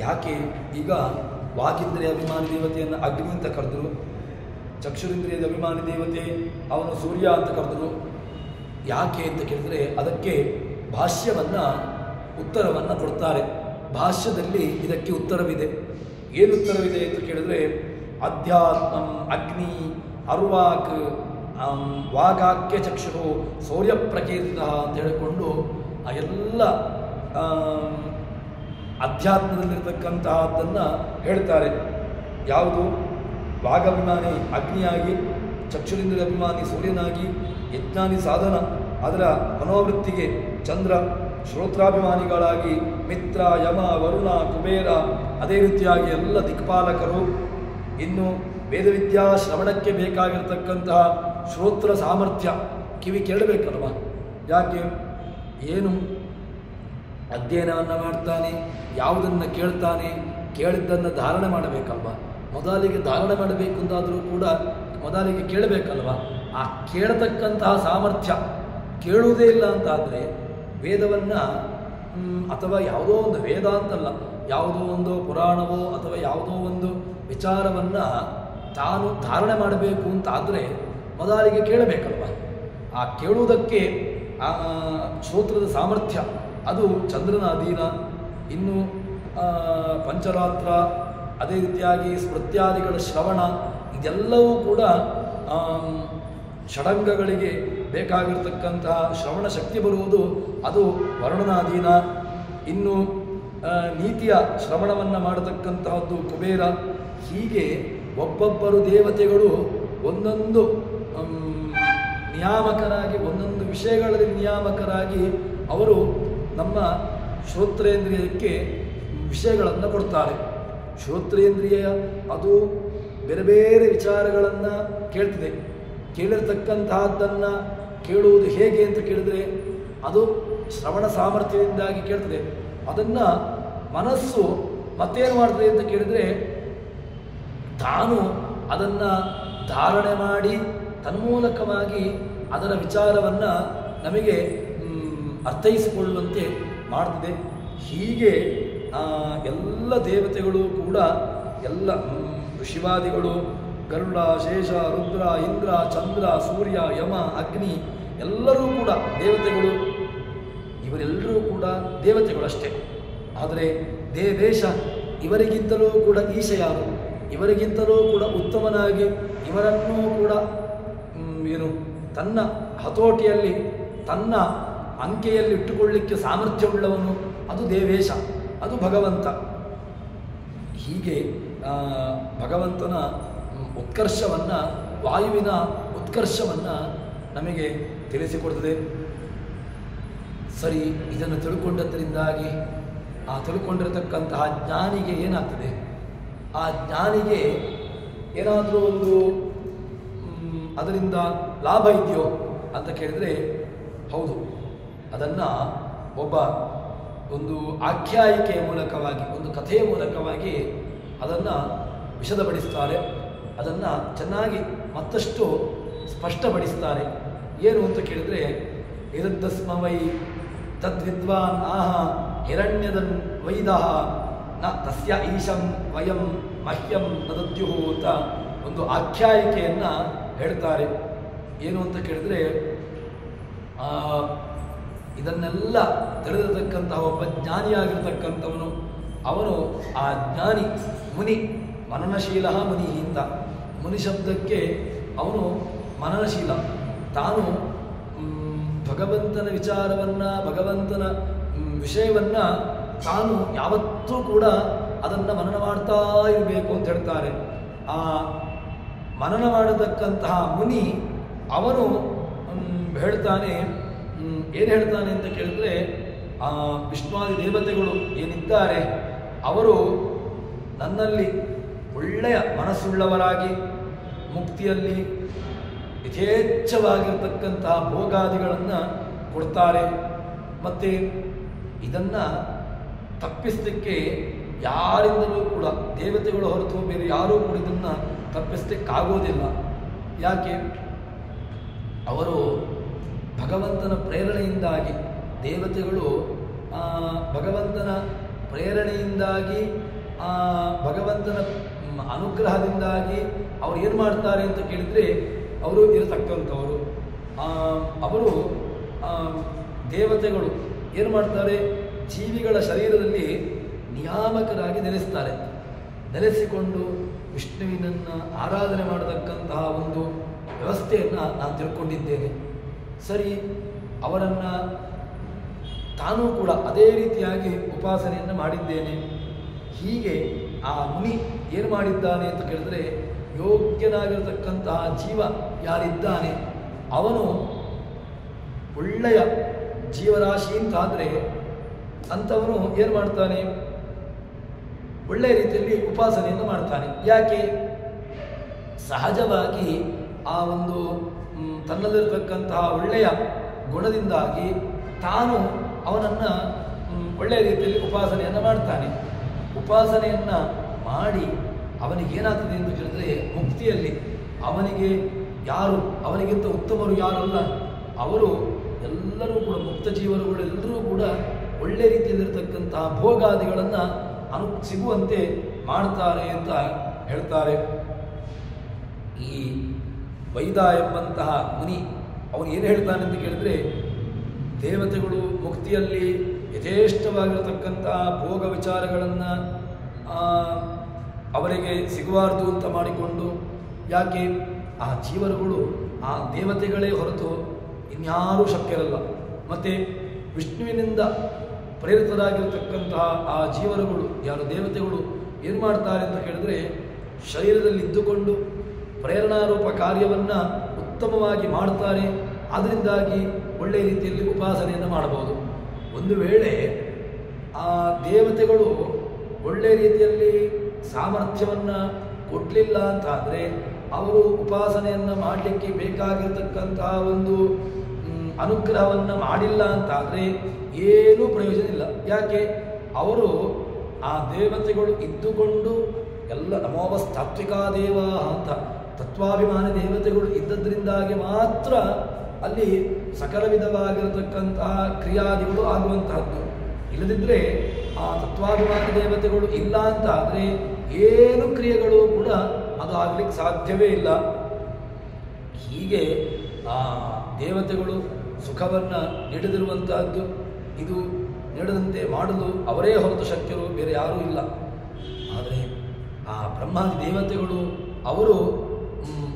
ಯಾಕೆ ಈಗ ವಾಗೀಂದ್ರಿಯ ಅಭಿಮಾನಿ ದೇವತೆಯನ್ನು ಅಗ್ನಿ ಅಂತ ಕರೆದರು, ಚಕ್ಷುರಿಂದ್ರಿಯದ ಅಭಿಮಾನಿ ದೇವತೆ ಅವನು ಸೂರ್ಯ ಅಂತ ಕರೆದರು. ಯಾಕೆ ಅಂತ ಕೇಳಿದರೆ ಅದಕ್ಕೆ ಉತ್ತರವನ್ನು ಕೊಡ್ತಾರೆ. ಭಾಷ್ಯದಲ್ಲಿ ಇದಕ್ಕೆ ಉತ್ತರವಿದೆ. ಏನು ಉತ್ತರವಿದೆ ಅಂತ ಕೇಳಿದರೆ ಅಧ್ಯಾತ್ಮಂ ಅಗ್ನಿ ಅರ್ವಾಕ್ ವಾಗಾಕ್ಯ ಚಕ್ಷು ಸೌರ್ಯಪ್ರಕೀರ್ತ ಅಂತ ಹೇಳಿಕೊಂಡು ಆ ಎಲ್ಲ ಅಧ್ಯಾತ್ಮದಲ್ಲಿರ್ತಕ್ಕಂತಹದ್ದನ್ನು ಹೇಳ್ತಾರೆ. ಯಾವುದು ವಾಗಭಿಮಾನಿ ಅಗ್ನಿಯಾಗಿ, ಚಕ್ಷುರಿಂದ್ರಿಯ ಅಭಿಮಾನಿ ಸೂರ್ಯನಾಗಿ, ಯಜ್ಞಾನಿ ಸಾಧನ ಅದರ ಮನೋವೃತ್ತಿಗೆ ಚಂದ್ರ, ಶ್ರೋತ್ರಾಭಿಮಾನಿಗಳಾಗಿ ಮಿತ್ರ, ಯಮ, ವರುಣ, ಕುಬೇರ, ಅದೇ ರೀತಿಯಾಗಿ ಎಲ್ಲ ದಿಕ್ಪಾಲಕರು. ಇನ್ನು ವೇದವಿದ್ಯಾ ಶ್ರವಣಕ್ಕೆ ಬೇಕಾಗಿರ್ತಕ್ಕಂತಹ ಶ್ರೋತ್ರ ಸಾಮರ್ಥ್ಯ, ಕಿವಿ ಕೇಳಬೇಕಲ್ವ. ಯಾಕೆ ಏನು ಅಧ್ಯಯನವನ್ನು ಮಾಡ್ತಾನೆ, ಯಾವುದನ್ನು ಕೇಳ್ತಾನೆ, ಕೇಳಿದ್ದನ್ನು ಧಾರಣೆ ಮಾಡಬೇಕಲ್ವ. ಮೊದಲಿಗೆ ಧಾರಣೆ ಮಾಡಬೇಕು ಅಂತಾದರೂ ಕೂಡ ಮೊದಲಿಗೆ ಕೇಳಬೇಕಲ್ವ. ಆ ಕೇಳತಕ್ಕಂತಹ ಸಾಮರ್ಥ್ಯ ಕೇಳುವುದೇ ಇಲ್ಲ ಅಂತಾದರೆ ವೇದವನ್ನು ಅಥವಾ ಯಾವುದೋ ಒಂದು ವೇದ ಅಂತಲ್ಲ, ಯಾವುದೋ ಒಂದು ಪುರಾಣವೋ ಅಥವಾ ಯಾವುದೋ ಒಂದು ವಿಚಾರವನ್ನು ತಾನು ಧಾರಣೆ ಮಾಡಬೇಕು ಅಂತಾದರೆ ಮೊದಲಿಗೆ ಕೇಳಬೇಕಲ್ವ. ಆ ಕೇಳುವುದಕ್ಕೆ ಆ ಶ್ರೋತ್ರದ ಸಾಮರ್ಥ್ಯ ಅದು ಚಂದ್ರನ ಅಧೀನ. ಇನ್ನು ಪಂಚರಾತ್ರ, ಅದೇ ರೀತಿಯಾಗಿ ಸ್ಮೃತ್ಯಾದಿಗಳ ಶ್ರವಣ, ಇದೆಲ್ಲವೂ ಕೂಡ ಷಡಂಗಗಳಿಗೆ ಬೇಕಾಗಿರ್ತಕ್ಕಂತಹ ಶ್ರವಣ ಶಕ್ತಿ ಬರುವುದು ಅದು ವರುಣನ ಅಧೀನ. ಇನ್ನು ನೀತಿಯ ಶ್ರವಣವನ್ನು ಮಾಡತಕ್ಕಂತಹದ್ದು ಕುಬೇರ. ಹೀಗೆ ಒಬ್ಬೊಬ್ಬರು ದೇವತೆಗಳು ಒಂದೊಂದು ನಿಯಾಮಕರಾಗಿ, ಒಂದೊಂದು ವಿಷಯಗಳಲ್ಲಿ ನಿಯಾಮಕರಾಗಿ ಅವರು ನಮ್ಮ ಶ್ರೋತ್ರೇಂದ್ರಿಯಕ್ಕೆ ವಿಷಯಗಳನ್ನು ಕೊಡ್ತಾರೆ. ಶ್ರೋತ್ರೇಂದ್ರಿಯ ಅದು ಬೇರೆ ಬೇರೆ ವಿಚಾರಗಳನ್ನು ಕೇಳ್ತಿದೆ. ಕೇಳಿರ್ತಕ್ಕಂತಹದ್ದನ್ನು ಕೇಳುವುದು ಹೇಗೆ ಅಂತ ಕೇಳಿದರೆ ಅದು ಶ್ರವಣ ಸಾಮರ್ಥ್ಯದಿಂದಾಗಿ ಕೇಳ್ತದೆ. ಅದನ್ನು ಮನಸ್ಸು ಮತ್ತೇನು ಮಾಡ್ತದೆ ಅಂತ ಕೇಳಿದರೆ ತಾನು ಅದನ್ನು ಧಾರಣೆ ಮಾಡಿ ತನ್ಮೂಲಕವಾಗಿ ಅದರ ವಿಚಾರವನ್ನು ನಮಗೆ ಅರ್ಥೈಸಿಕೊಳ್ಳುವಂತೆ ಮಾಡ್ತದೆ. ಹೀಗೆ ಎಲ್ಲ ದೇವತೆಗಳು ಕೂಡ, ಎಲ್ಲ ಶಿವಾದಿಗಳು, ಗರುಡ, ಶೇಷ, ರುದ್ರ, ಇಂದ್ರ, ಚಂದ್ರ, ಸೂರ್ಯ, ಯಮ, ಅಗ್ನಿ ಎಲ್ಲರೂ ಕೂಡ ದೇವತೆಗಳು. ಇವರೆಲ್ಲರೂ ಕೂಡ ದೇವತೆಗಳಷ್ಟೇ. ಆದರೆ ದೇವೇಶ, ಇವರಿಗಿಂತಲೂ ಕೂಡ ಈಶ ಯಾರು, ಇವರಿಗಿಂತಲೂ ಕೂಡ ಉತ್ತಮನಾಗಿ ಇವರನ್ನೂ ಕೂಡ ತನ್ನ ಹತೋಟಿಯಲ್ಲಿ, ತನ್ನ ಅಂಕೆಯಲ್ಲಿ ಇಟ್ಟುಕೊಳ್ಳಿಕ್ಕೆ ಸಾಮರ್ಥ್ಯವುಳ್ಳವನು ಅದು ದೇವೇಶ, ಅದು ಭಗವಂತ. ಹೀಗೆ ಭಗವಂತನ ಉತ್ಕರ್ಷವನ್ನು, ವಾಯುವಿನ ಉತ್ಕರ್ಷವನ್ನು ನಮಗೆ ತಿಳಿಸಿಕೊಡ್ತದೆ. ಸರಿ, ಇದನ್ನು ತಿಳ್ಕೊಂಡದ್ದರಿಂದಾಗಿ ಆ ತಿಳ್ಕೊಂಡಿರತಕ್ಕಂತಹ ಜ್ಞಾನಿಗೆ ಏನಾಗ್ತದೆ? ಆ ಜ್ಞಾನಿಗೆ ಏನಾದರೂ ಒಂದು ಅದರಿಂದ ಲಾಭ ಇದೆಯೋ ಅಂತ ಕೇಳಿದರೆ ಹೌದು. ಅದನ್ನು ಒಂದು ಆಖ್ಯಾಯಿಕೆಯ ಮೂಲಕವಾಗಿ, ಒಂದು ಕಥೆಯ ಮೂಲಕವಾಗಿ ಅದನ್ನು ವಿಶದಪಡಿಸ್ತಾರೆ. ಅದನ್ನು ಚೆನ್ನಾಗಿ ಮತ್ತಷ್ಟು ಸ್ಪಷ್ಟಪಡಿಸ್ತಾರೆ. ಏನು ಅಂತ ಕೇಳಿದರೆ, ಇದದ್ದಸ್ಮ ವೈ ತದ್ವಿದ್ವಾನ್ ಆಹ ಹಿರಣ್ಯದನ್ ವೈದಃ ನ ತಸ್ಯ ಈಶಂ ವಯಂ ಮಹ್ಯಂ ನದದ್ಯುಹು ಅಂತ ಒಂದು ಆಖ್ಯಾಯಿಕೆಯನ್ನು ಹೇಳ್ತಾರೆ. ಏನು ಅಂತ ಕೇಳಿದರೆ, ಇದನ್ನೆಲ್ಲ ತಿಳಿದಿರತಕ್ಕಂತಹ ಒಬ್ಬ ಜ್ಞಾನಿಯಾಗಿರ್ತಕ್ಕಂಥವನು, ಅವನು ಆ ಜ್ಞಾನಿ ಮುನಿ, ಮನನಶೀಲ ಮುನಿ ಅಂತ. ಮುನಿ ಶಬ್ದಕ್ಕೆ ಅವನು ಮನನಶೀಲ. ತಾನು ಭಗವಂತನ ವಿಚಾರವನ್ನು, ಭಗವಂತನ ವಿಷಯವನ್ನು ತಾನು ಯಾವತ್ತೂ ಕೂಡ ಅದನ್ನು ಮನನ ಮಾಡ್ತಾ ಇರಬೇಕು ಅಂತ ಹೇಳ್ತಾರೆ. ಆ ಮನನ ಮಾಡತಕ್ಕಂತಹ ಮುನಿ ಅವನು ಹೇಳ್ತಾನೆ, ಏನು ಹೇಳ್ತಾನೆ ಅಂತ ಕೇಳಿದ್ರೆ, ವಿಷ್ಣುವಾದಿ ದೇವತೆಗಳು ಏನಿದ್ದಾರೆ ಅವರು ನನ್ನಲ್ಲಿ ಒಳ್ಳೆಯ ಮನಸ್ಸುಳ್ಳವರಾಗಿ ಮುಕ್ತಿಯಲ್ಲಿ ಯಥೇಚ್ಛವಾಗಿರ್ತಕ್ಕಂತಹ ಭೋಗಾದಿಗಳನ್ನು ಕೊಡ್ತಾರೆ. ಮತ್ತು ಇದನ್ನು ತಪ್ಪಿಸಲಿಕ್ಕೆ ಯಾರಿಂದಲೂ ಕೂಡ, ದೇವತೆಗಳು ಹೊರತು ಬೇರೆ ಯಾರೂ ಕೂಡ ಇದನ್ನು ತಪ್ಪಿಸಲಿಕ್ಕಾಗೋದಿಲ್ಲ. ಯಾಕೆ? ಅವರು ಭಗವಂತನ ಪ್ರೇರಣೆಯಿಂದಾಗಿ, ದೇವತೆಗಳು ಭಗವಂತನ ಪ್ರೇರಣೆಯಿಂದಾಗಿ, ಭಗವಂತನ ಅನುಗ್ರಹದಿಂದಾಗಿ ಅವರು ಏನು ಮಾಡ್ತಾರೆ ಅಂತ ಕೇಳಿದರೆ, ಅವರು ಇರತಕ್ಕಂಥವರು. ಅವರು ದೇವತೆಗಳು ಏನು ಮಾಡ್ತಾರೆ? ಜೀವಿಗಳ ಶರೀರದಲ್ಲಿ ನಿಯಾಮಕರಾಗಿ ನೆಲೆಸ್ತಾರೆ. ನೆಲೆಸಿಕೊಂಡು ವಿಷ್ಣುವಿನನ್ನು ಆರಾಧನೆ ಮಾಡತಕ್ಕಂತಹ ಒಂದು ವ್ಯವಸ್ಥೆಯನ್ನು ನಾನು ತಿಳ್ಕೊಂಡಿದ್ದೇನೆ. ಸರಿ, ಅವರನ್ನು ತಾನೂ ಕೂಡ ಅದೇ ರೀತಿಯಾಗಿ ಉಪಾಸನೆಯನ್ನು ಮಾಡಿದ್ದೇನೆ. ಹೀಗೆ ಆ ಮುನಿ ಏನು ಮಾಡಿದ್ದಾನೆ ಅಂತ ಕೇಳಿದ್ರೆ, ಯೋಗ್ಯನಾಗಿರತಕ್ಕಂತಹ ಜೀವ ಯಾರಿದ್ದಾನೆ ಅವನು ಒಳ್ಳೆಯ ಜೀವರಾಶಿ ಅಂತಾದರೆ ಅಂಥವನು ಏನು ಮಾಡ್ತಾನೆ? ಒಳ್ಳೆಯ ರೀತಿಯಲ್ಲಿ ಉಪಾಸನೆಯನ್ನು ಮಾಡ್ತಾನೆ. ಯಾಕೆ? ಸಹಜವಾಗಿ ಆ ಒಂದು ತನ್ನಲ್ಲಿರತಕ್ಕಂತಹ ಒಳ್ಳೆಯ ಗುಣದಿಂದಾಗಿ ತಾನು ಅವನನ್ನು ಒಳ್ಳೆಯ ರೀತಿಯಲ್ಲಿ ಉಪಾಸನೆಯನ್ನು ಮಾಡ್ತಾನೆ. ಉಪಾಸನೆಯನ್ನು ಮಾಡಿ ಅವನಿಗೇನಾಗ್ತದೆ ಎಂದು ಹೇಳಿದರೆ, ಮುಕ್ತಿಯಲ್ಲಿ ಅವನಿಗೆ ಯಾರು, ಅವನಿಗಿಂತ ಉತ್ತಮರು ಯಾರಲ್ಲ, ಅವರು ಎಲ್ಲರೂ ಕೂಡ ಮುಕ್ತ ಜೀವರುಗಳೆಲ್ಲರೂ ಕೂಡ ಒಳ್ಳೆ ರೀತಿಯಲ್ಲಿರ್ತಕ್ಕಂತಹ ಭೋಗಾದಿಗಳನ್ನು ಸಿಗುವಂತೆ ಮಾಡ್ತಾರೆ ಅಂತ ಹೇಳ್ತಾರೆ. ಈ ವೈದ ಎಂಬಂತಹ ಮುನಿ ಅವನು ಏನು ಹೇಳ್ತಾನೆ ಅಂತ ಕೇಳಿದರೆ, ದೇವತೆಗಳು ಮುಕ್ತಿಯಲ್ಲಿ ಯಥೇಷ್ಟವಾಗಿರತಕ್ಕಂಥ ಭೋಗ ವಿಚಾರಗಳನ್ನು ಅವರಿಗೆ ಸಿಗಬಾರ್ದು ಅಂತ ಮಾಡಿಕೊಂಡು, ಯಾಕೆ ಆ ಜೀವರುಗಳು ಆ ದೇವತೆಗಳೇ ಹೊರತು ಇನ್ಯಾರೂ ಶಕ್ಯರಲ್ಲ. ಮತ್ತು ವಿಷ್ಣುವಿನಿಂದ ಪ್ರೇರಿತರಾಗಿರತಕ್ಕಂತಹ ಆ ಜೀವರುಗಳು, ಯಾರು ದೇವತೆಗಳು ಏನು ಮಾಡ್ತಾರೆ ಅಂತ ಕೇಳಿದ್ರೆ, ಶರೀರದಲ್ಲಿ ಇದ್ದುಕೊಂಡು ಪ್ರೇರಣಾರೂಪ ಕಾರ್ಯವನ್ನು ಉತ್ತಮವಾಗಿ ಮಾಡ್ತಾರೆ. ಅದರಿಂದಾಗಿ ಒಳ್ಳೆಯ ರೀತಿಯಲ್ಲಿ ಉಪಾಸನೆಯನ್ನು ಮಾಡಬಹುದು. ಒಂದು ವೇಳೆ ಆ ದೇವತೆಗಳು ಒಳ್ಳೆಯ ರೀತಿಯಲ್ಲಿ ಸಾಮರ್ಥ್ಯವನ್ನು ಕೊಡಲಿಲ್ಲ ಅಂತಾದರೆ, ಅವರು ಉಪಾಸನೆಯನ್ನು ಮಾಡಲಿಕ್ಕೆ ಬೇಕಾಗಿರ್ತಕ್ಕಂತಹ ಒಂದು ಅನುಗ್ರಹವನ್ನು ಮಾಡಿಲ್ಲ ಅಂತಾದರೆ ಏನೂ ಪ್ರಯೋಜನ ಇಲ್ಲ. ಯಾಕೆ? ಅವರು ಆ ದೇವತೆಗಳು ಇದ್ದುಕೊಂಡು ಎಲ್ಲ ನಮೋವಸ್ತಾತ್ವಿಕಾ ದೇವ ಅಂತ ತತ್ವಾಭಿಮಾನಿ ದೇವತೆಗಳು ಇದ್ದದ್ರಿಂದಾಗಿ ಮಾತ್ರ ಅಲ್ಲಿ ಸಕಲ ವಿಧವಾಗಿರತಕ್ಕಂತಹ ಕ್ರಿಯಾದಿಗಳು ಆಗುವಂತಹದ್ದು. ಇಲ್ಲದಿದ್ದರೆ ಆ ತತ್ವಾಭಿಮಾನಿ ದೇವತೆಗಳು ಇಲ್ಲ ಅಂತ ಆದರೆ ಏನು ಕ್ರಿಯೆಗಳು ಕೂಡ ಅದು ಆಗಲಿಕ್ಕೆ ಸಾಧ್ಯವೇ ಇಲ್ಲ. ಹೀಗೆ ಆ ದೇವತೆಗಳು ಸುಖವನ್ನು ನೀಡದಿರುವಂತಹದ್ದು, ಇದು ನೀಡದಂತೆ ಮಾಡಲು ಅವರೇ ಹೊರತು ಶಕ್ಯರು, ಬೇರೆ ಯಾರೂ ಇಲ್ಲ. ಆದರೆ ಆ ಬ್ರಹ್ಮಾದಿ ದೇವತೆಗಳು ಅವರು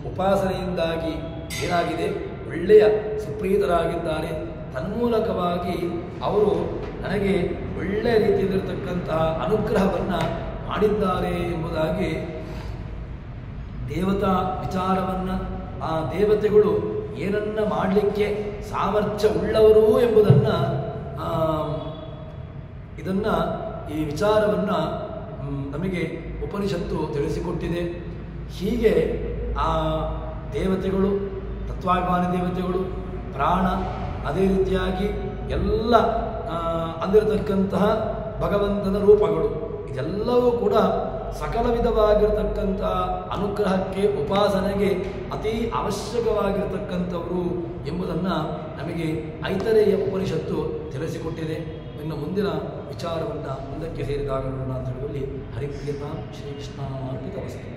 ಉಪಾಸನೆಯಿಂದಾಗಿ ಏನಾಗಿದೆ, ಒಳ್ಳೆಯ ಸುಪ್ರೀತರಾಗಿದ್ದಾರೆ. ತನ್ಮೂಲಕವಾಗಿ ಅವರು ನನಗೆ ಒಳ್ಳೆಯ ರೀತಿಯಲ್ಲಿರತಕ್ಕಂತಹ ಅನುಗ್ರಹವನ್ನು ಮಾಡಿದ್ದಾರೆ ಎಂಬುದಾಗಿ ದೇವತಾ ವಿಚಾರವನ್ನು, ಆ ದೇವತೆಗಳು ಏನನ್ನ ಮಾಡಲಿಕ್ಕೆ ಸಾಮರ್ಥ್ಯ ಉಳ್ಳವರು ಎಂಬುದನ್ನು ಈ ವಿಚಾರವನ್ನು ನಮಗೆ ಉಪನಿಷತ್ತು ತಿಳಿಸಿಕೊಟ್ಟಿದೆ. ಹೀಗೆ ಆ ದೇವತೆಗಳು, ತತ್ವಾಭಿಮಾನಿ ದೇವತೆಗಳು, ಪ್ರಾಣ, ಅದೇ ರೀತಿಯಾಗಿ ಎಲ್ಲ ಅಂದಿರತಕ್ಕಂತಹ ಭಗವಂತನ ರೂಪಗಳು, ಇದೆಲ್ಲವೂ ಕೂಡ ಸಕಲ ವಿಧವಾಗಿರತಕ್ಕಂತಹ ಅನುಗ್ರಹಕ್ಕೆ, ಉಪಾಸನೆಗೆ ಅತೀ ಅವಶ್ಯಕವಾಗಿರತಕ್ಕಂಥವರು ಎಂಬುದನ್ನು ನಮಗೆ ಐತರೇಯ ಉಪನಿಷತ್ತು ತಿಳಿಸಿಕೊಟ್ಟಿದೆ. ಇನ್ನು ಮುಂದಿನ ವಿಚಾರವನ್ನು ಮುಂದಕ್ಕೆ ಸೇರಿದಾಗ ನೋಡೋಣ ಅಂತ ಹೇಳುವಲ್ಲಿ ಹರಿಪ್ರಿಯತಾಂ ಶ್ರೀಕೃಷ್ಣ ಅರ್ಪಿತಮಸ್ತು.